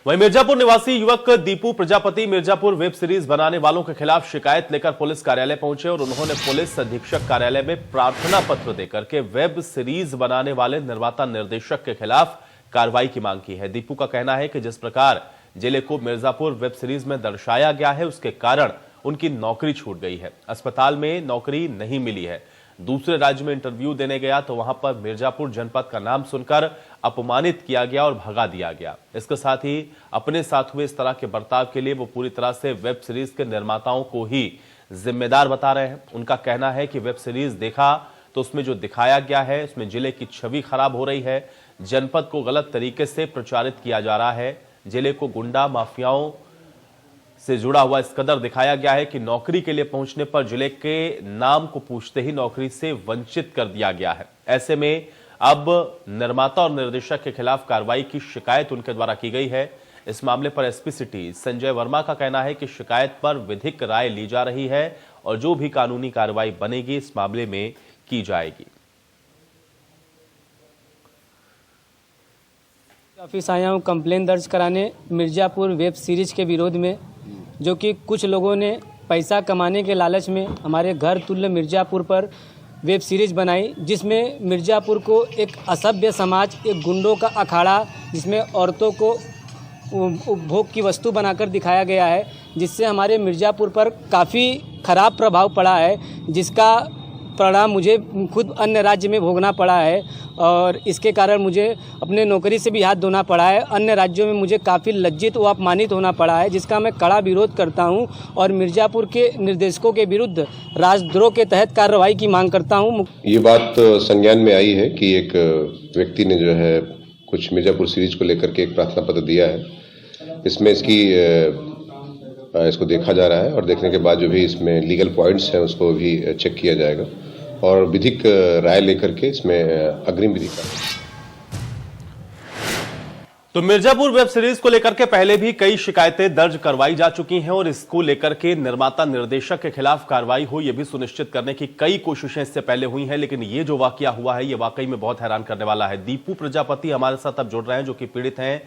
वहीं मिर्जापुर निवासी युवक दीपू प्रजापति मिर्जापुर वेब सीरीज बनाने वालों के खिलाफ शिकायत लेकर पुलिस कार्यालय पहुंचे और उन्होंने पुलिस अधीक्षक कार्यालय में प्रार्थना पत्र देकर के वेब सीरीज बनाने वाले निर्माता निर्देशक के खिलाफ कार्रवाई की मांग की है। दीपू का कहना है कि जिस प्रकार जिले को मिर्जापुर वेब सीरीज में दर्शाया गया है उसके कारण उनकी नौकरी छूट गई है। अस्पताल में नौकरी नहीं मिली है। दूसरे राज्य में इंटरव्यू देने गया तो वहां पर मिर्जापुर जनपद का नाम सुनकर अपमानित किया गया और भगा दिया गया। इसके साथ ही अपने साथ हुए इस तरह के बर्ताव के लिए वो पूरी तरह से वेब सीरीज के निर्माताओं को ही जिम्मेदार बता रहे हैं। उनका कहना है कि वेब सीरीज देखा तो उसमें जो दिखाया गया है उसमें जिले की छवि खराब हो रही है, जनपद को गलत तरीके से प्रचारित किया जा रहा है, जिले को गुंडा माफियाओं से जुड़ा हुआ इस कदर दिखाया गया है कि नौकरी के लिए पहुंचने पर जिले के नाम को पूछते ही नौकरी से वंचित कर दिया गया है। ऐसे में अब निर्माता और निर्देशक के खिलाफ कार्रवाई की शिकायत उनके द्वारा की गई है। इस मामले पर एसपी सिटी संजय वर्मा का कहना है कि शिकायत पर विधिक राय ली जा रही है और जो भी कानूनी कार्रवाई बनेगी इस मामले में की जाएगी। ऑफिस आया हूँ कंप्लेन दर्ज कराने मिर्जापुर वेब सीरीज के विरोध में, जो कि कुछ लोगों ने पैसा कमाने के लालच में हमारे घर तुल्य मिर्जापुर पर वेब सीरीज बनाई, जिसमें मिर्जापुर को एक असभ्य समाज, एक गुंडों का अखाड़ा, जिसमें औरतों को उपभोग की वस्तु बनाकर दिखाया गया है, जिससे हमारे मिर्जापुर पर काफ़ी खराब प्रभाव पड़ा है, जिसका परिणाम मुझे खुद अन्य राज्य में भोगना पड़ा है और इसके कारण मुझे अपने नौकरी से भी हाथ धोना पड़ा है। अन्य राज्यों में मुझे काफ़ी लज्जित व अपमानित होना पड़ा है, जिसका मैं कड़ा विरोध करता हूं और मिर्जापुर के निर्देशकों के विरुद्ध राजद्रोह के तहत कार्रवाई की मांग करता हूं। ये बात संज्ञान में आई है कि एक व्यक्ति ने जो है कुछ मिर्जापुर सीरीज को लेकर के एक प्रार्थना पत्र दिया है। इसमें इसको देखा जा रहा है और देखने के बाद जो भी इसमें लीगल पॉइंट्स हैं उसको भी चेक किया जाएगा और विधिक राय लेकर के इसमें अग्रिम विधि का। तो मिर्जापुर वेब सीरीज को लेकर के पहले भी कई शिकायतें दर्ज करवाई जा चुकी हैं और इसको लेकर के निर्माता निर्देशक के खिलाफ कार्रवाई हो यह भी सुनिश्चित करने की कई कोशिशें इससे पहले हुई हैं, लेकिन ये जो वाकया हुआ है ये वाकई में बहुत हैरान करने वाला है। दीपू प्रजापति हमारे साथ अब जुड़ रहे हैं जो कि पीड़ित हैं,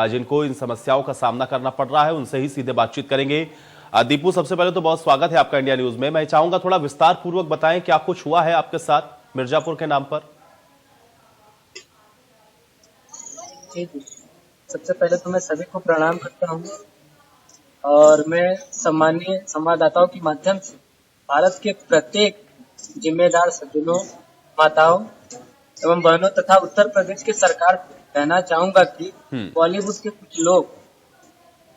जिनको इन समस्याओं का सामना करना पड़ रहा है। उनसे ही सीधे बातचीत करेंगे। दीपू, सबसे पहले तो बहुत स्वागत है आपका इंडिया न्यूज में। मैं चाहूंगा थोड़ा विस्तार पूर्वक बताएं क्या कुछ हुआ है आपके साथ मिर्जापुर के नाम पर। सबसे पहले तो मैं सभी को प्रणाम करता हूं और मैं सम्मानीय संवाददाताओं के माध्यम से भारत के प्रत्येक जिम्मेदार सज्जनों, माताओं एवं बहनों तथा उत्तर प्रदेश की सरकार को कहना चाहूंगा कि बॉलीवुड के कुछ लोग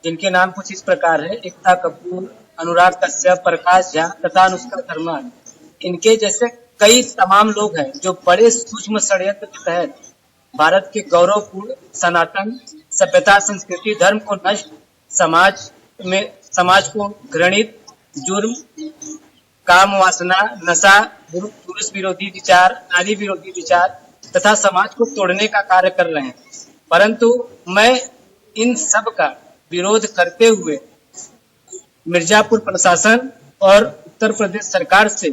जिनके नाम कुछ इस प्रकार है, एकता कपूर, अनुराग कश्यप, प्रकाश झा तथा अनुष्का शर्मा, इनके जैसे कई तमाम लोग हैं जो बड़े सूक्ष्म षड्यंत्र के तहत भारत के गौरवपूर्ण सनातन सभ्यता, संस्कृति, धर्म को नष्ट, समाज को घृणित, जुर्म, काम वासना, नशा, पुरुष विरोधी विचार, नारी विरोधी विचार तथा समाज को तोड़ने का कार्य कर रहे हैं। परंतु मैं इन सब का विरोध करते हुए मिर्जापुर प्रशासन और उत्तर प्रदेश सरकार से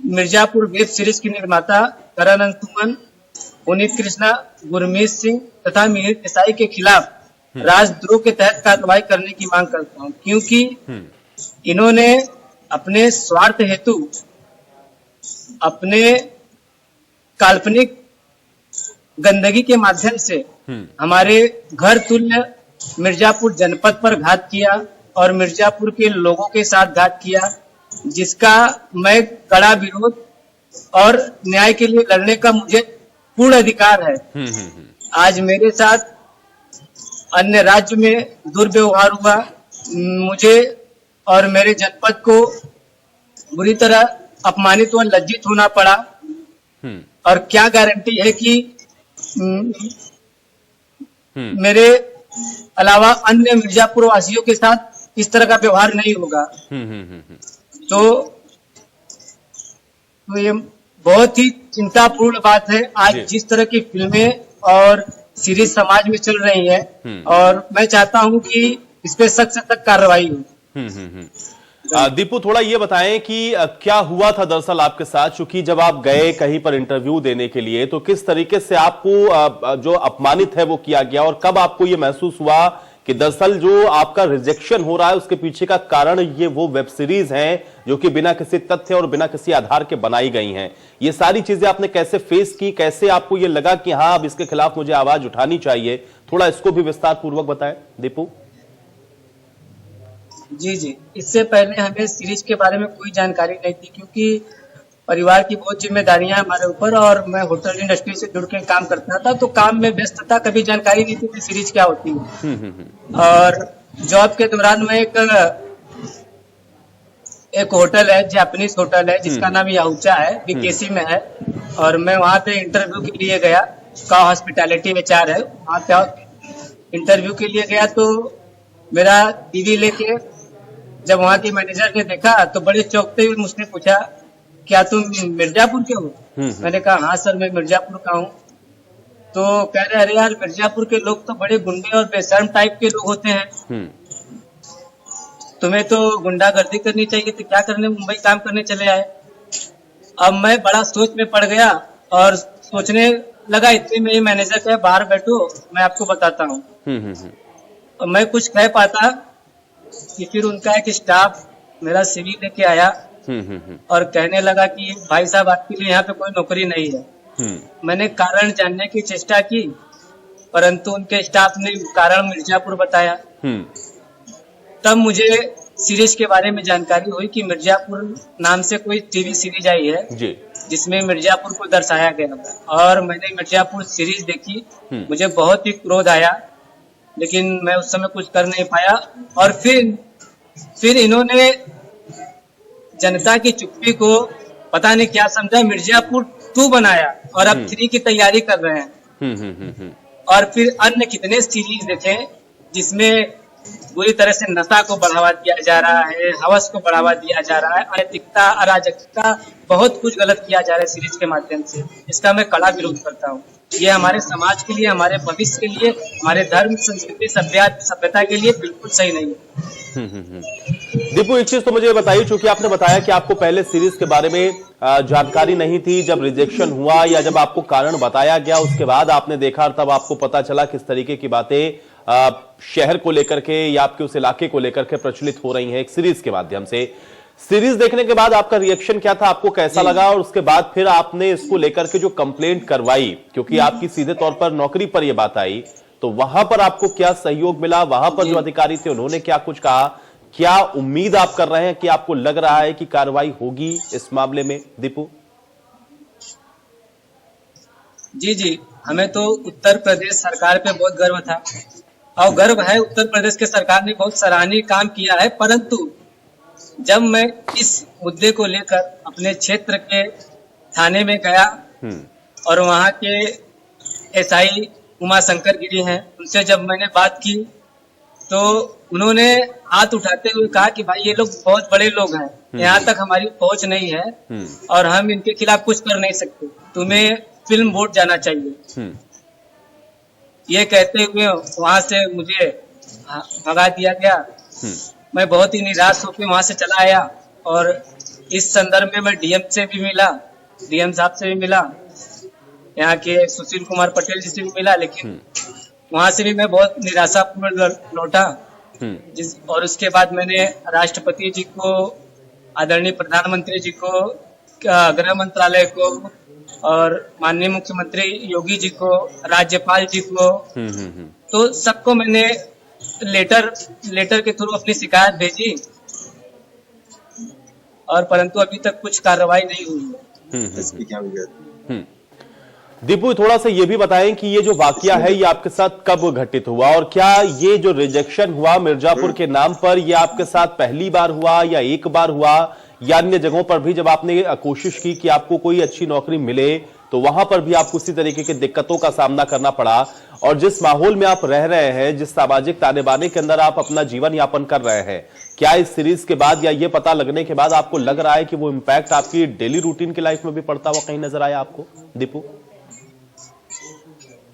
मिर्जापुर वेब सीरीज की निर्माता करण अंशुमन, पुनीत कृष्णा, गुरमीत सिंह तथा मिहिर देसाई के खिलाफ राजद्रोह के तहत कार्रवाई करने की मांग करता हूं, क्योंकि इन्होंने अपने स्वार्थ हेतु अपने काल्पनिक गंदगी के माध्यम से हमारे घर तुल्य मिर्जापुर जनपद पर घात किया और मिर्जापुर के लोगों के साथ घात किया, जिसका मैं कड़ा विरोध और न्याय के लिए लड़ने का मुझे पूर्ण अधिकार है। आज मेरे साथ अन्य राज्य में दुर्व्यवहार हुआ, मुझे और मेरे जनपद को बुरी तरह अपमानित व लज्जित होना पड़ा और क्या गारंटी है कि मेरे अलावा अन्य मिर्जापुर वासियों के साथ इस तरह का व्यवहार नहीं होगा। तो ये बहुत ही चिंतापूर्ण बात है आज जिस तरह की फिल्में और सीरीज समाज में चल रही है और मैं चाहता हूं कि इस पे सख्त कार्रवाई हो। दीपू, थोड़ा ये बताएं कि क्या हुआ था दरअसल आपके साथ, चूंकि जब आप गए कहीं पर इंटरव्यू देने के लिए तो किस तरीके से आपको जो अपमानित है वो किया गया, और कब आपको ये महसूस हुआ कि दरअसल जो आपका रिजेक्शन हो रहा है उसके पीछे का कारण ये वो वेब सीरीज हैं जो कि बिना किसी तथ्य और बिना किसी आधार के बनाई गई हैं? ये सारी चीजें आपने कैसे फेस की, कैसे आपको ये लगा कि हाँ अब इसके खिलाफ मुझे आवाज उठानी चाहिए? थोड़ा इसको भी विस्तार पूर्वक बताएं दीपू। जी, इससे पहले हमें सीरीज के बारे में कोई जानकारी नहीं थी, क्योंकि परिवार की बहुत जिम्मेदारियां हमारे ऊपर और मैं होटल इंडस्ट्री से जुड़ के काम करता था, तो काम में व्यस्त था, कभी जानकारी नहीं थी कि सीरीज क्या होती है। और जॉब के दौरान मैं एक होटल है, जापानीज होटल है जिसका नाम याहुचा है, बीकेसी में है, और मैं वहाँ पे इंटरव्यू के लिए गया। का हॉस्पिटैलिटी HR है, वहाँ पे इंटरव्यू के लिए गया तो मेरा दीदी लेके जब वहाँ के मैनेजर ने देखा तो बड़े चौंकते हुए मुझसे पूछा, क्या तुम मिर्जापुर के हो? मैंने कहा हाँ सर, मैं मिर्जापुर का हूँ। तो कह रहे, अरे यार मिर्जापुर के लोग तो बड़े गुंडे और बेशर्म टाइप के लोग होते हैं, तुम्हें तो गुंडागर्दी करनी चाहिए, तो क्या करने मुंबई काम करने चले आए? अब मैं बड़ा सोच में पड़ गया और सोचने लगा, इतने में ही मैनेजर कहे बाहर बैठो मैं आपको बताता हूँ। मैं कुछ कह पाता कि फिर उनका एक स्टाफ मेरा CV लेके आया और कहने लगा कि भाई साहब आपके लिए यहाँ पे कोई नौकरी नहीं है। मैंने कारण जानने की चेष्टा की, परंतु उनके स्टाफ ने कारण मिर्जापुर बताया। तब मुझे सीरीज के बारे में जानकारी हुई कि मिर्जापुर नाम से कोई TV सीरीज आई है जी, जिसमें मिर्जापुर को दर्शाया गया, और मैंने मिर्जापुर सीरीज देखी। मुझे बहुत ही क्रोध आया, लेकिन मैं उस समय कुछ कर नहीं पाया। और फिर इन्होंने जनता की चुप्पी को पता नहीं क्या समझा, मिर्जापुर 2 बनाया और अब 3 की तैयारी कर रहे हैं। और फिर अन्य कितने सीरीज देखे जिसमें बुरी तरह से नशा को बढ़ावा दिया जा रहा है, हवस को बढ़ावा दिया जा रहा है, अनैतिकता, अराजकता, बहुत कुछ गलत किया जा रहा है सीरीज के माध्यम से। इसका मैं कड़ा विरोध करता हूँ। ये हमारे समाज के लिए, हमारे भविष्य के लिए, हमारे धर्म, संस्कृति, सभ्यता के लिए बिल्कुल सही नहीं है। दीपू, एक चीज तो मुझे बताइए, चूंकि आपने बताया कि आपको पहले सीरीज के बारे में जानकारी नहीं थी, जब रिजेक्शन हुआ या जब आपको कारण बताया गया उसके बाद आपने देखा, तब आपको पता चला किस तरीके की बातें शहर को लेकर के या आपके उस इलाके को लेकर के प्रचलित हो रही हैं एक सीरीज के माध्यम से। सीरीज देखने के बाद आपका रिएक्शन क्या था, आपको कैसा लगा, और उसके बाद फिर आपने इसको लेकर के जो कंप्लेंट करवाई, क्योंकि आपकी सीधे तौर पर नौकरी पर यह बात आई, तो वहां पर आपको क्या सहयोग मिला? वहां पर जो अधिकारी थे उन्होंने क्या कुछ कहा? क्या उम्मीद आप कर रहे हैं कि आपको लग रहा है कि कार्रवाई होगी इस मामले में दीपू? जी, हमें तो उत्तर प्रदेश सरकार पे बहुत गर्व था और गर्व है। उत्तर प्रदेश के सरकार ने बहुत सराहनीय काम किया है, परंतु जब मैं इस मुद्दे को लेकर अपने क्षेत्र के थाने में गया और वहाँ के SI उमाशंकर गिरी हैं, उनसे जब मैंने बात की तो उन्होंने हाथ उठाते हुए कहा कि भाई ये लोग बहुत बड़े लोग हैं, यहाँ तक हमारी पहुँच नहीं है और हम इनके खिलाफ कुछ कर नहीं सकते, तुम्हें फिल्म बोर्ड जाना चाहिए। ये कहते हुए वहां से मुझे भगा दिया गया। मैं बहुत ही निराश होकर वहां से चला आया और इस संदर्भ में मैं DM से भी मिला, DM साहब से भी मिला, यहाँ के सुशील कुमार पटेल जी से भी मिला, लेकिन वहां से भी मैं बहुत निराशापूर्ण लौटा। और उसके बाद मैंने राष्ट्रपति जी को, आदरणीय प्रधानमंत्री जी को, गृह मंत्रालय को और माननीय मुख्यमंत्री योगी जी को, राज्यपाल जी को, तो सबको मैंने लेटर के थ्रू अपनी शिकायत भेजी, और परंतु अभी तक कुछ कार्रवाई नहीं हुई। दीपू, थोड़ा सा ये भी बताएं कि ये जो वाकया है ये आपके साथ कब घटित हुआ, और क्या ये जो रिजेक्शन हुआ मिर्जापुर के नाम पर, ये आपके साथ पहली बार हुआ या एक बार हुआ, या अन्य जगहों पर भी जब आपने कोशिश की कि आपको कोई अच्छी नौकरी मिले तो वहां पर भी आपको उसी तरीके की दिक्कतों का सामना करना पड़ा? और जिस माहौल में आप रह रहे हैं, जिस सामाजिक ताने बाने के अंदर आप अपना जीवन यापन कर रहे हैं, क्या इस सीरीज के बाद या ये पता लगने के बाद आपको लग रहा है कि वो इम्पैक्ट आपकी डेली रूटीन की लाइफ में भी पड़ता हुआ कहीं नजर आया आपको दीपू?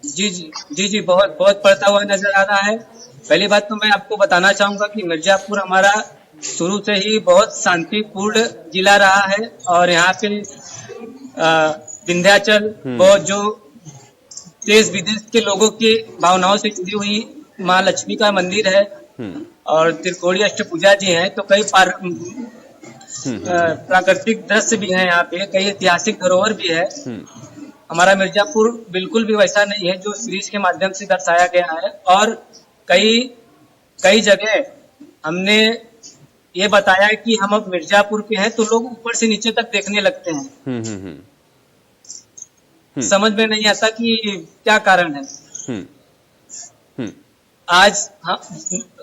जी, बहुत पड़ता हुआ नजर आ रहा है। पहली बात तो मैं आपको बताना चाहूंगा कि मिर्जापुर हमारा शुरू से ही बहुत शांतिपूर्ण जिला रहा है और यहाँ पे विंध्याचल बहुत जो देश विदेश के लोगों की भावनाओं से जुड़ी हुई माँ लक्ष्मी का मंदिर है और त्रिकोणी अष्टभुजा जी हैं। तो कई प्राकृतिक दृश्य भी हैं यहाँ पे, कई ऐतिहासिक धरोहर भी है। हमारा मिर्जापुर बिल्कुल भी वैसा नहीं है जो सीरीज के माध्यम से दर्शाया गया है। और कई जगह हमने ये बताया है कि हम अब मिर्जापुर के हैं, तो लोग ऊपर से नीचे तक देखने लगते हैं। समझ में नहीं आता कि क्या कारण है। आज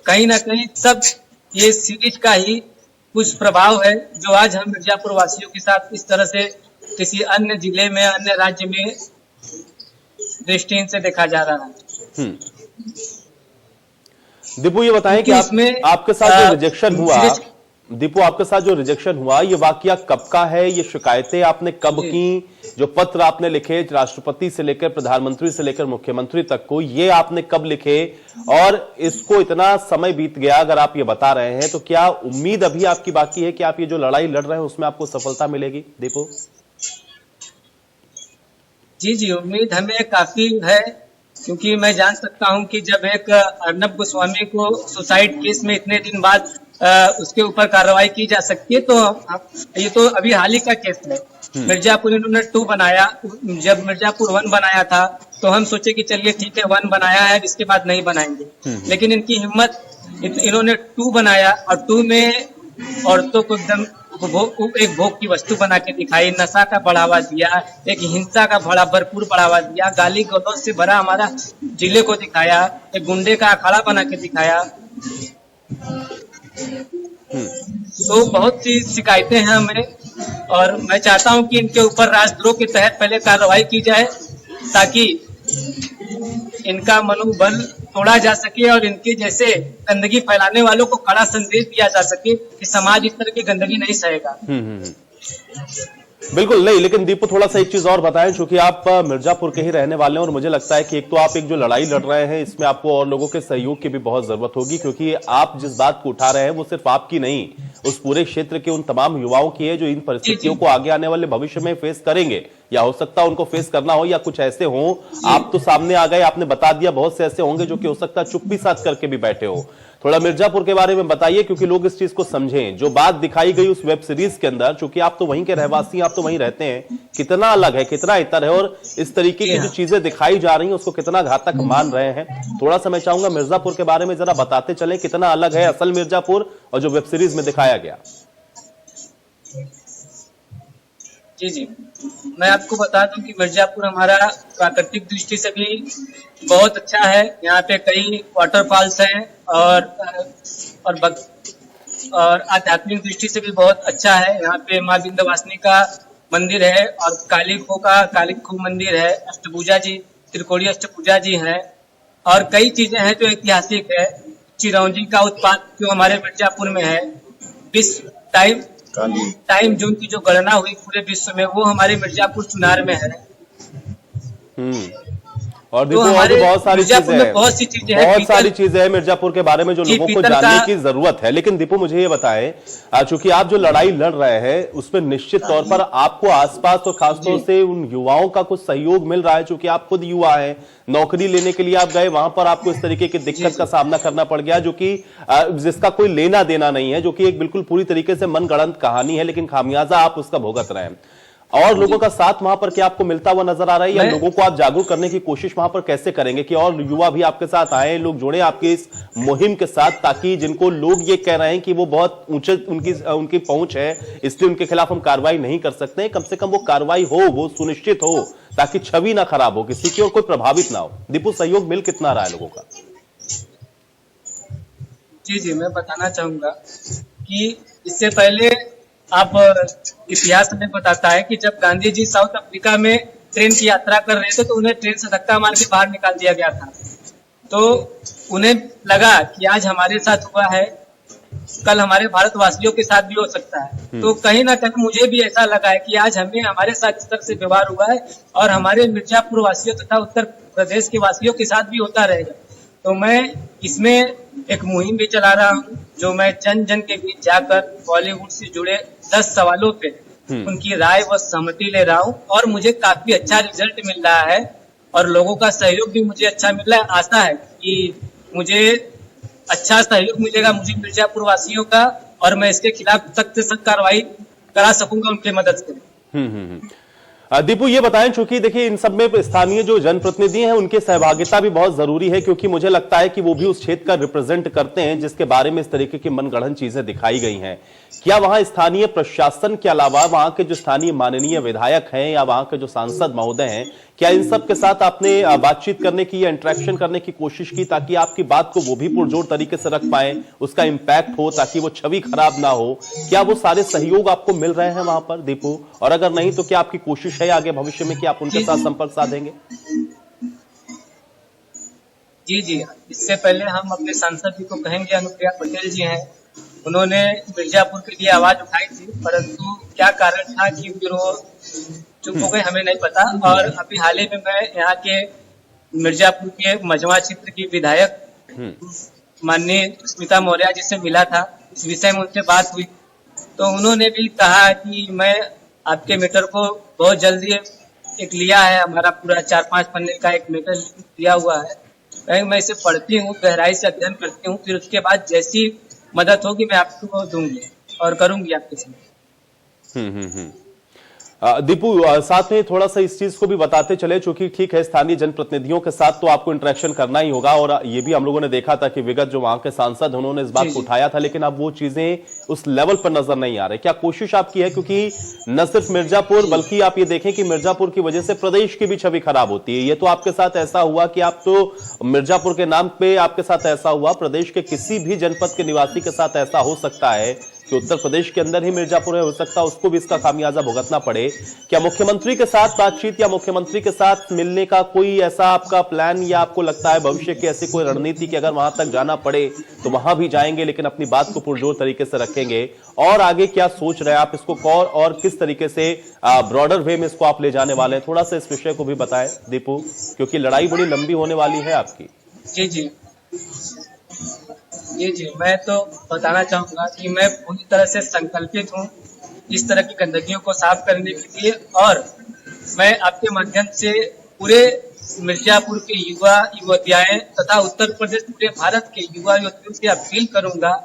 कहीं ना कहीं सब ये सीरीज का ही कुछ प्रभाव है जो आज हम मिर्जापुर वासियों के साथ इस तरह से किसी अन्य जिले में, अन्य राज्य में दृष्टिहीन से देखा जा रहा है। दीपू ये बताएं कि आपके साथ जो रिजेक्शन हुआ, दीपू आपके साथ जो रिजेक्शन हुआ, ये वाकया कब का है? ये शिकायतें आपने कब की? जो पत्र आपने लिखे राष्ट्रपति से लेकर प्रधानमंत्री से लेकर मुख्यमंत्री तक को, ये आपने कब लिखे? और इसको इतना समय बीत गया, अगर आप ये बता रहे हैं तो क्या उम्मीद अभी आपकी बाकी है कि आप ये जो लड़ाई लड़ रहे हैं उसमें आपको सफलता मिलेगी? दीपू जी, उम्मीद हमें काफी है, क्योंकि मैं जान सकता हूं कि जब एक अर्नब गोस्वामी को सुसाइड केस में इतने दिन बाद उसके ऊपर कार्रवाई की जा सकती है, तो ये तो अभी हाल ही का केस है। मिर्जापुर इन्होंने 2 बनाया, जब मिर्जापुर 1 बनाया था तो हम सोचे कि चलिए ठीक है 1 बनाया है, इसके बाद नहीं बनाएंगे। लेकिन इनकी हिम्मत, इन्होंने 2 बनाया और 2 में औरतों को एकदम एक भोग की वस्तु बना के दिखाई, नशा का बढ़ावा दिया, एक हिंसा का भरपूर बढ़ावा दिया, गाली गलौज से भरा हमारा जिले को दिखाया, एक गुंडे का अखाड़ा बना के दिखाया। तो बहुत सी शिकायतें हैं हमें और मैं चाहता हूं कि इनके ऊपर राजद्रोह के तहत पहले कार्रवाई की जाए ताकि इनका मनोबल तोड़ा जा सके और इनके जैसे गंदगी फैलाने वालों को कड़ा संदेश दिया जा सके कि समाज इस तरह की गंदगी नहीं सहेगा। बिल्कुल नहीं, लेकिन दीपू थोड़ा सा एक चीज और बताएं, क्योंकि आप मिर्जापुर के ही रहने वाले हैं और मुझे लगता है कि एक तो आप एक जो लड़ाई लड़ रहे हैं इसमें आपको और लोगों के सहयोग की भी बहुत जरूरत होगी, क्योंकि आप जिस बात को उठा रहे हैं वो सिर्फ आपकी नहीं, उस पूरे क्षेत्र के उन तमाम युवाओं की है जो इन परिस्थितियों को आगे आने वाले भविष्य में फेस करेंगे, या हो सकता है उनको फेस करना हो या कुछ ऐसे हो। आप तो सामने आ गए, आपने बता दिया, बहुत से ऐसे होंगे जो कि हो सकता है चुप्पी साथ करके भी बैठे हो। थोड़ा मिर्जापुर के बारे में बताइए, क्योंकि लोग इस चीज को समझें। जो बात दिखाई गई उस वेब सीरीज के अंदर, चूंकि आप तो वहीं के रहवासी, आप तो वहीं रहते हैं, कितना अलग है, कितना इतर है, और इस तरीके की जो चीजें दिखाई जा रही हैं उसको कितना घातक मान रहे हैं। थोड़ा सा मैं चाहूंगा मिर्जापुर के बारे में जरा बताते चले, कितना अलग है असल मिर्जापुर और जो वेब सीरीज में दिखाया गया। जी, मैं आपको बता दूं कि मिर्जापुर हमारा प्राकृतिक दृष्टि से भी बहुत अच्छा है। यहाँ पे कई वाटरफॉल्स हैं और आध्यात्मिक दृष्टि से भी बहुत अच्छा है। यहाँ पे माँ विंध्यवासिनी का मंदिर है और कालिखो मंदिर है, अष्टभुजा जी, त्रिकोणी अष्टभुजा जी हैं और कई चीजें हैं जो ऐतिहासिक है। चिरौंजी का उत्पाद जो हमारे मिर्जापुर में है, विश्व टाइम जोन की जो गणना हुई पूरे विश्व में, वो हमारे मिर्जापुर चुनार में है। और देखो तो और बहुत सारी चीजें हैं, बहुत सारी चीजें हैं मिर्जापुर के बारे में जो लोगों को जानने की जरूरत है। लेकिन दीपू मुझे ये बताएं, चूंकि आप जो लड़ाई लड़ रहे हैं उसमें निश्चित तौर पर आपको आसपास और खासतौर से उन युवाओं का कुछ सहयोग मिल रहा है, चूंकि आप खुद युवा हैं, नौकरी लेने के लिए आप गए, वहां पर आपको इस तरीके की दिक्कत का सामना करना पड़ गया जो कि जिसका कोई लेना देना नहीं है, जो कि एक बिल्कुल पूरी तरीके से मनगढ़ंत कहानी है, लेकिन खामियाजा आप उसका भुगत रहे हैं। और लोगों का साथ वहां पर क्या आपको मिलता हुआ नजर आ रहा है, या लोगों को आप जागरूक करने की कोशिश वहां पर कैसे करेंगे कि और युवा भी आपके साथ आए, लोग जुड़े आपके इस मुहिम के साथ, ताकि जिनको लोग ये कह रहे हैं कि वो बहुत ऊंचे उनकी पहुंच है इसलिए उनके खिलाफ हम कार्रवाई नहीं कर सकते, कम से कम वो कार्रवाई हो, वो सुनिश्चित हो, ताकि छवि ना खराब हो किसी की और कोई प्रभावित ना हो। दीपू सहयोग मिल कितना रहा है लोगों का? जी, मैं बताना चाहूंगा कि इससे पहले आप इतिहास में बताता है कि जब गांधी जी साउथ अफ्रीका में ट्रेन की यात्रा कर रहे थे तो उन्हें ट्रेन से धक्का मार के बाहर निकाल दिया गया था। तो उन्हें लगा कि आज हमारे साथ हुआ है, कल हमारे भारतवासियों के साथ भी हो सकता है। तो कहीं ना कहीं मुझे भी ऐसा लगा है कि आज हमारे साथ इस तरह से व्यवहार हुआ है और हमारे मिर्जापुर वासियों तथा उत्तर प्रदेश के वासियों के साथ भी होता रहेगा। तो मैं इसमें एक मुहिम भी चला रहा हूँ जो मैं जन जन के बीच जाकर बॉलीवुड से जुड़े 10 सवालों पे उनकी राय व सहमति ले रहा हूँ और मुझे काफी अच्छा रिजल्ट मिल रहा है और लोगों का सहयोग भी मुझे अच्छा मिल रहा है। आशा है कि मुझे अच्छा सहयोग मिलेगा मुझे मिर्जापुर वासियों का और मैं इसके खिलाफ सख्त से सख्त कार्रवाई करा सकूंगा उनकी मदद से। दीपू ये बताएं, चूंकि देखिए इन सब में स्थानीय जो जनप्रतिनिधि हैं उनकी सहभागिता भी बहुत जरूरी है, क्योंकि मुझे लगता है कि वो भी उस क्षेत्र का रिप्रेजेंट करते हैं जिसके बारे में इस तरीके की मनगढ़ंत चीजें दिखाई गई हैं। क्या वहां स्थानीय प्रशासन के अलावा वहां के जो स्थानीय माननीय विधायक हैं या वहां के जो सांसद महोदय हैं, क्या इन सब के साथ आपने बातचीत करने की या इंटरेक्शन करने की कोशिश की ताकि आपकी बात को वो भी पुरजोर तरीके से रख पाए, उसका इंपैक्ट हो, ताकि वो छवि खराब ना हो? क्या वो सारे सहयोग आपको मिल रहे हैं वहां पर दीपू? और अगर नहीं तो क्या आपकी कोशिश है आगे भविष्य में कि आप उनके साथ संपर्क साधेंगे? जी, इससे पहले हम अपने सांसद जी को कहेंगे, अनुप्रिया पटेल जी हैं, उन्होंने मिर्जापुर के लिए आवाज उठाई थी, परंतु क्या कारण था कि फिर वो चुप हो गए हमें नहीं पता। और अभी हाल ही में मैं यहाँ के मिर्जापुर के मझवा क्षेत्र की विधायक माननीय स्मिता मौर्य जी से मिला था, इस विषय में उनसे बात हुई तो उन्होंने भी कहा कि मैं आपके मैटर को बहुत जल्दी एक लिया है, हमारा पूरा 4-5 पन्ने का एक मैटर लिया हुआ है, मैं इसे पढ़ती हूँ, गहराई से अध्ययन करती हूँ, फिर उसके बाद जैसी मदद होगी मैं आपको दूंगी और करूंगी आपके साथ। दीपू साथ में थोड़ा सा इस चीज को भी बताते चले, चूंकि ठीक है स्थानीय जनप्रतिनिधियों के साथ तो आपको इंटरेक्शन करना ही होगा और ये भी हम लोगों ने देखा था कि विगत जो वहां के सांसद उन्होंने इस बात को उठाया था, लेकिन अब वो चीजें उस लेवल पर नजर नहीं आ रही। क्या कोशिश आपकी है, क्योंकि न सिर्फ मिर्जापुर बल्कि आप ये देखें कि मिर्जापुर की वजह से प्रदेश की भी छवि खराब होती है। ये तो आपके साथ ऐसा हुआ कि आप तो मिर्जापुर के नाम पे आपके साथ ऐसा हुआ, प्रदेश के किसी भी जनपद के निवासी के साथ ऐसा हो सकता है कि उत्तर प्रदेश के अंदर ही मिर्जापुर है, हो सकता है उसको भी इसका खामियाजा भुगतना पड़े। क्या मुख्यमंत्री के साथ बातचीत या मुख्यमंत्री के साथ मिलने का कोई ऐसा आपका प्लान, या आपको लगता है भविष्य की ऐसी कोई रणनीति कि अगर वहां तक जाना पड़े तो वहां भी जाएंगे लेकिन अपनी बात को पुरजोर तरीके से रखेंगे? और आगे क्या सोच रहे हैं आप इसको और किस तरीके से ब्रॉडर वे में इसको आप ले जाने वाले हैं? थोड़ा सा इस विषय को भी बताएं दीपू, क्योंकि लड़ाई बड़ी लंबी होने वाली है आपकी। जी, मैं तो बताना चाहूंगा कि मैं पूरी तरह से संकल्पित हूँ इस तरह की गंदगियों को साफ करने के लिए, और मैं आपके माध्यम से पूरे मिर्जापुर के युवा युवतियाएं तथा उत्तर प्रदेश पूरे भारत के युवा युवतियों से अपील करूंगा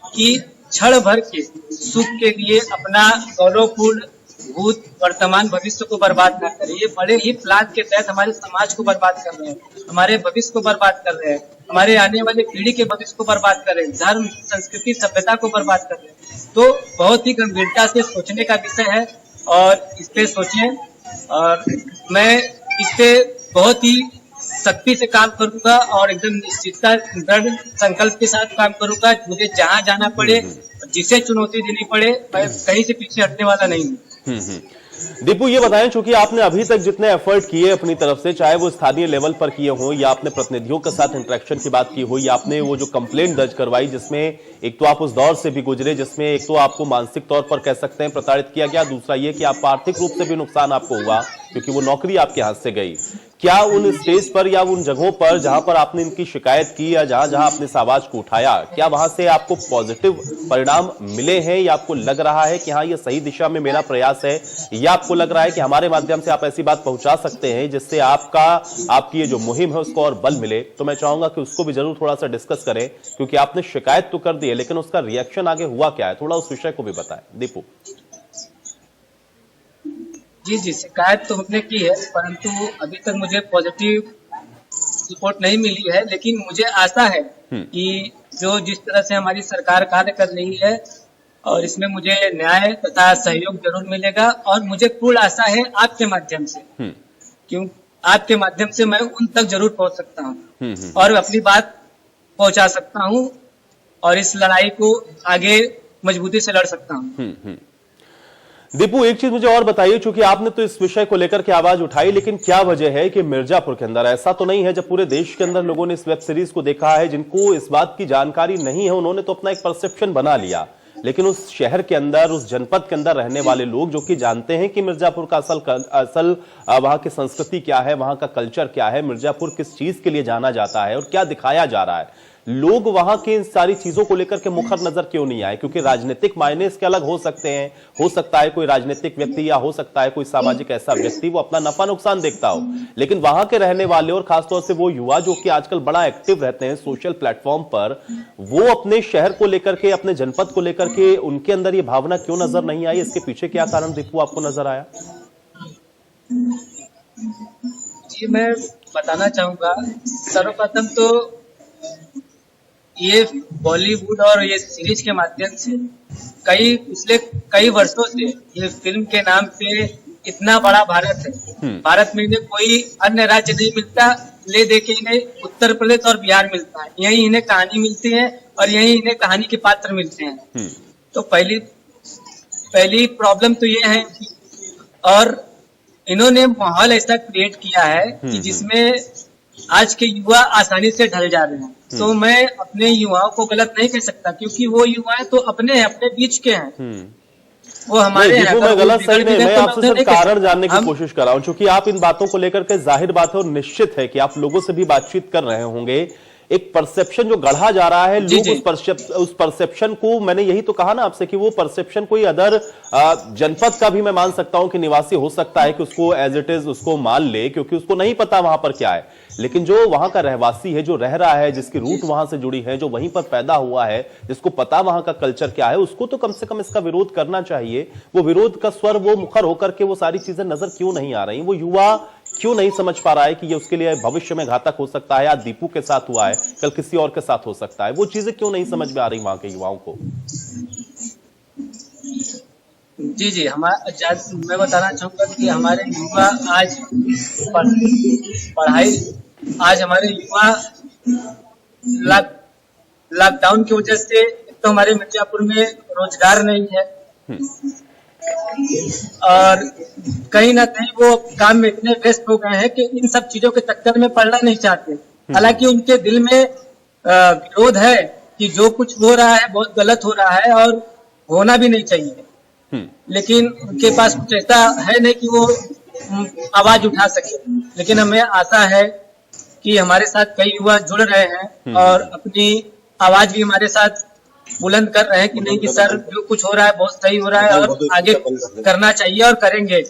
कि क्षण भर के सुख के लिए अपना गौरवपूर्ण भूत वर्तमान भविष्य को बर्बाद न करें। ये बड़े ही प्लान के तहत हमारे समाज को बर्बाद कर रहे हैं, हमारे भविष्य को बर्बाद कर रहे हैं, हमारे आने वाले पीढ़ी के भविष्य को बर्बाद कर रहे हैं, धर्म संस्कृति सभ्यता को बर्बाद कर रहे हैं। तो बहुत ही गंभीरता से सोचने का विषय है और इस पे सोचें, और मैं इस पे बहुत ही सख्ती से काम करूंगा और एकदम निश्चितता दृढ़ संकल्प के साथ काम करूंगा। मुझे जहां जाना पड़े, जिसे चुनौती देनी पड़े, मैं कहीं से पीछे हटने वाला नहीं हूँ। दीपू ये बताएं, चूंकि आपने अभी तक जितने एफर्ट किए अपनी तरफ से, चाहे वो स्थानीय लेवल पर किए हों या आपने प्रतिनिधियों के साथ इंटरेक्शन की बात की हो या आपने वो जो कंप्लेंट दर्ज करवाई जिसमें एक तो आप उस दौर से भी गुजरे जिसमें एक तो आपको मानसिक तौर पर कह सकते हैं प्रताड़ित किया गया, दूसरा ये कि आप आर्थिक रूप से भी नुकसान आपको हुआ क्योंकि वो नौकरी आपके हाथ से गई। क्या उन स्टेज पर या उन जगहों पर जहां पर आपने इनकी शिकायत की या जहां जहां आपने इस आवाज को उठाया, क्या वहां से आपको पॉजिटिव परिणाम मिले हैं या आपको लग रहा है कि हाँ ये सही दिशा में मेरा प्रयास है, या आपको लग रहा है कि हमारे माध्यम से आप ऐसी बात पहुंचा सकते हैं जिससे आपकी ये जो मुहिम है उसको और बल मिले? तो मैं चाहूंगा कि उसको भी जरूर थोड़ा सा डिस्कस करें, क्योंकि आपने शिकायत तो कर दी है लेकिन उसका रिएक्शन आगे हुआ क्या है, थोड़ा उस विषय को भी बताएं दीपू। जी, शिकायत तो हमने की है, परंतु अभी तक मुझे पॉजिटिव रिपोर्ट नहीं मिली है, लेकिन मुझे आशा है कि जो जिस तरह से हमारी सरकार कार्य कर रही है और इसमें मुझे न्याय तथा सहयोग जरूर मिलेगा, और मुझे पूर्ण आशा है आपके माध्यम से, क्यों आपके माध्यम से मैं उन तक जरूर पहुंच सकता हूं और अपनी बात पहुंचा सकता हूं और इस लड़ाई को आगे मजबूती से लड़ सकता हूं। दीपू एक चीज मुझे और बताइए, चूंकि आपने तो इस विषय को लेकर के आवाज उठाई, लेकिन क्या वजह है कि मिर्जापुर के अंदर ऐसा तो नहीं है, जब पूरे देश के अंदर लोगों ने इस वेब सीरीज को देखा है, जिनको इस बात की जानकारी नहीं है उन्होंने तो अपना एक परसेप्शन बना लिया, लेकिन उस शहर के अंदर उस जनपद के अंदर रहने वाले लोग जो कि जानते हैं कि मिर्जापुर का असल वहां की संस्कृति क्या है, वहां का कल्चर क्या है, मिर्जापुर किस चीज के लिए जाना जाता है और क्या दिखाया जा रहा है, लोग वहां की इन सारी चीजों को लेकर के मुखर नजर क्यों नहीं आए? क्योंकि राजनीतिक मायने इसके अलग हो सकते हैं, हो सकता है कोई राजनीतिक व्यक्ति या हो सकता है कोई सामाजिक ऐसा व्यक्ति वो अपना नफा नुकसान देखता हो, लेकिन वहां के रहने वाले और खासतौर से वो युवा जो कि आजकल बड़ा एक्टिव रहते हैं सोशल प्लेटफॉर्म पर, वो अपने शहर को लेकर के, अपने जनपद को लेकर के उनके अंदर ये भावना क्यों नजर नहीं आई? इसके पीछे क्या कारण दीपू आपको नजर आया? जी मैं बताना चाहूंगा, सर्वप्रथम तो ये बॉलीवुड और ये सीरीज के माध्यम से पिछले कई वर्षों से ये फिल्म के नाम पे इतना बड़ा भारत है, भारत में इन्हें कोई अन्य राज्य नहीं मिलता, ले दे के इन्हें उत्तर प्रदेश और बिहार मिलता है, यही इन्हें कहानी मिलती है और यही इन्हें कहानी के पात्र मिलते हैं। तो पहली प्रॉब्लम तो ये है कि, और इन्होंने माहौल ऐसा क्रिएट किया है कि जिसमें आज के युवा आसानी से ढल जा रहे हैं। तो मैं अपने युवाओं को गलत नहीं कह सकता, क्योंकि वो युवा तो अपने हैं, अपने बीच के हैं, वो हमारे हैं। मैं गलत सही नहीं, मैं आपसे सिर्फ कारण जानने की कोशिश कर रहा हूं, क्योंकि आप इन बातों को लेकर के जाहिर बात है और निश्चित है कि आप लोगों से भी बातचीत कर रहे होंगे। एक परसेप्शन जो गढ़ा जा रहा है, लोग उस परसेप्शन को, मैंने यही तो कहा ना आपसे कि वो परसेप्शन कोई अदर जनपद का भी मैं मान सकता हूं कि निवासी हो सकता है कि उसको एज इट इज उसको मान ले, क्योंकि उसको नहीं पता वहां पर क्या है, लेकिन जो वहां का रहवासी है, जो रह रहा है, जिसकी रूट वहां से जुड़ी है, जो वहीं पर पैदा हुआ है, जिसको पता वहां का कल्चर क्या है, उसको तो कम से कम इसका विरोध करना चाहिए। वो विरोध का स्वर वो मुखर होकर के वो सारी चीजें नजर क्यों नहीं आ रही? वो युवा क्यों नहीं समझ पा रहा है कि ये उसके लिए भविष्य में घातक हो सकता है? आज दीपू के साथ हुआ है, कल किसी और के साथ हो सकता है। वो चीजें क्यों नहीं समझ में आ रही वहां के युवाओं को? जी मैं बताना चाहूंगा कि हमारे युवा आज पढ़ाई, आज हमारे युवा लॉकडाउन की वजह से तो हमारे मिर्जापुर में रोजगार नहीं है, और कहीं ना कहीं वो काम में इतने व्यस्त हो गए हैं कि इन सब चीजों के चक्कर में पड़ना नहीं चाहते। हालांकि उनके दिल में विरोध है कि जो कुछ हो रहा है बहुत गलत हो रहा है और होना भी नहीं चाहिए, लेकिन उनके पास कुछ ऐसा है नहीं कि वो आवाज उठा सके। लेकिन हमें आशा है कि हमारे साथ कई युवा जुड़ रहे हैं और अपनी आवाज भी हमारे साथ बुलंद कर रहे हैं कि नहीं कि सर जो कुछ हो रहा है बहुत सही हो रहा है और आगे करना चाहिए और करेंगे।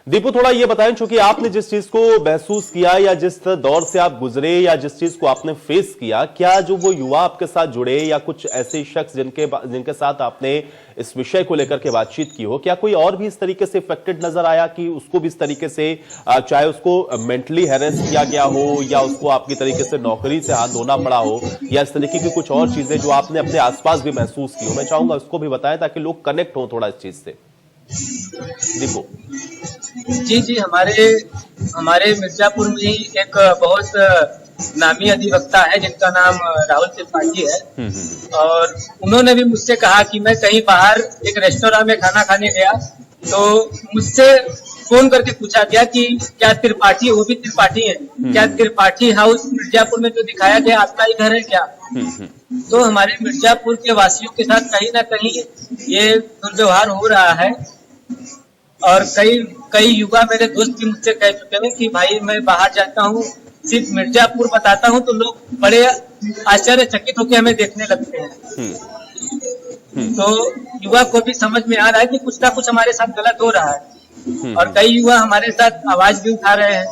दीपू थोड़ा ये बताएं, चूंकि आपने जिस चीज को महसूस किया या जिस दौर से आप गुजरे या जिस चीज को आपने फेस किया, क्या जो वो युवा आपके साथ जुड़े या कुछ ऐसे शख्स जिनके साथ आपने इस विषय को लेकर के बातचीत की हो, क्या कोई और भी इस तरीके से इफेक्टेड नजर आया कि उसको भी इस तरीके से, चाहे उसको मेंटली हैरेस किया गया हो या उसको आपकी तरीके से नौकरी से हाथ धोना पड़ा हो या इस तरीके की कुछ और चीजें जो आपने अपने आसपास भी महसूस की हो? मैं चाहूंगा उसको भी बताएं ताकि लोग कनेक्ट हो थोड़ा इस चीज से। दीपू जी हमारे मिर्जापुर में ही एक बहुत नामी अधिवक्ता है जिनका नाम राहुल त्रिपाठी है, और उन्होंने भी मुझसे कहा कि मैं कहीं बाहर एक रेस्टोरेंट में खाना खाने गया तो मुझसे फोन करके पूछा गया कि क्या त्रिपाठी, वो भी त्रिपाठी है, क्या त्रिपाठी हाउस मिर्जापुर में जो दिखाया गया आपका ही घर है क्या? तो हमारे मिर्जापुर के वासियों के साथ कहीं ना कहीं ये दुर्व्यवहार हो रहा है, और कई युवा मेरे दोस्त भी मुझसे कह चुके हैं कि भाई मैं बाहर जाता हूँ, सिर्फ मिर्जापुर बताता हूँ तो लोग बड़े आश्चर्यचकित होकर हमें देखने लगते हैं। तो युवा को भी समझ में आ रहा है कि कुछ ना कुछ हमारे साथ गलत हो रहा है, और कई युवा हमारे साथ आवाज भी उठा रहे हैं।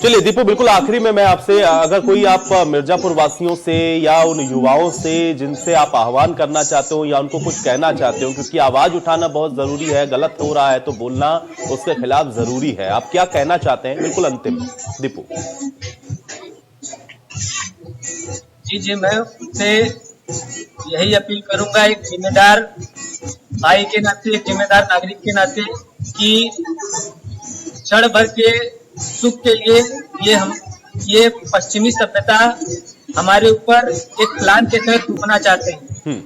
चलिए दीपू, बिल्कुल आखिरी में मैं आपसे, अगर कोई आप मिर्जापुर वासियों से या उन युवाओं से जिनसे आप आह्वान करना चाहते हो या उनको कुछ कहना चाहते हो, क्योंकि आवाज उठाना बहुत जरूरी है, गलत हो रहा है तो बोलना उसके खिलाफ जरूरी है, आप क्या कहना चाहते हैं बिल्कुल अंतिम दीपू? जी मैं उनसे यही अपील करूंगा, एक जिम्मेदार भाई के नाते, एक जिम्मेदार नागरिक के नाते, कि क्षण भर के सुख के लिए ये पश्चिमी सभ्यता हमारे ऊपर एक प्लान के तहत थूकना चाहते हैं।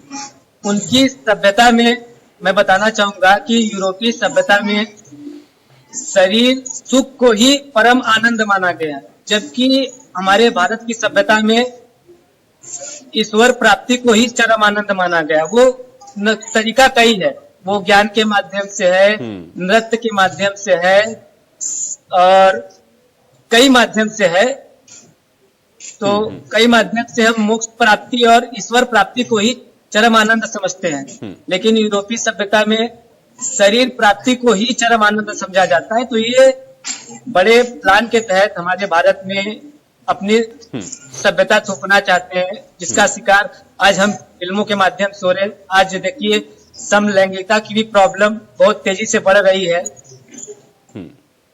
उनकी सभ्यता में मैं बताना चाहूंगा कि यूरोपीय सभ्यता में शरीर सुख को ही परम आनंद माना गया, जबकि हमारे भारत की सभ्यता में ईश्वर प्राप्ति को ही चरम आनंद माना गया। वो तरीका कई है, वो ज्ञान के माध्यम से है, नृत्य के माध्यम से है, और कई माध्यम से है। तो कई माध्यम से हम मोक्ष प्राप्ति और ईश्वर प्राप्ति को ही चरम आनंद समझते हैं, लेकिन यूरोपीय सभ्यता में शरीर प्राप्ति को ही चरम आनंद समझा जाता है। तो ये बड़े प्लान के तहत हमारे भारत में अपनी सभ्यता थोपना चाहते हैं, जिसका शिकार आज हम फिल्मों के माध्यम से हो रहे हैं। आज देखिए समलैंगिकता की भी प्रॉब्लम बहुत तेजी से बढ़ रही है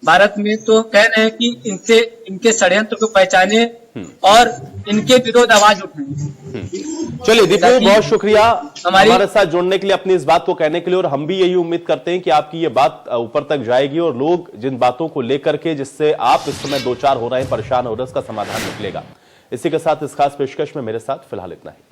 भारत में। तो कह रहे हैं कि इनके षड्यंत्र को पहचाने और इनके विरोध आवाज उठाएं। चलिए दीपू, बहुत शुक्रिया हमारे साथ जुड़ने के लिए, अपनी इस बात को कहने के लिए। और हम भी यही उम्मीद करते हैं कि आपकी ये बात ऊपर तक जाएगी और लोग जिन बातों को लेकर के जिससे आप इस समय दो चार हो रहे हैं, परेशान हो रहे हैं, उसका समाधान निकलेगा। इसी के साथ इस खास पेशकश में मेरे साथ फिलहाल इतना ही।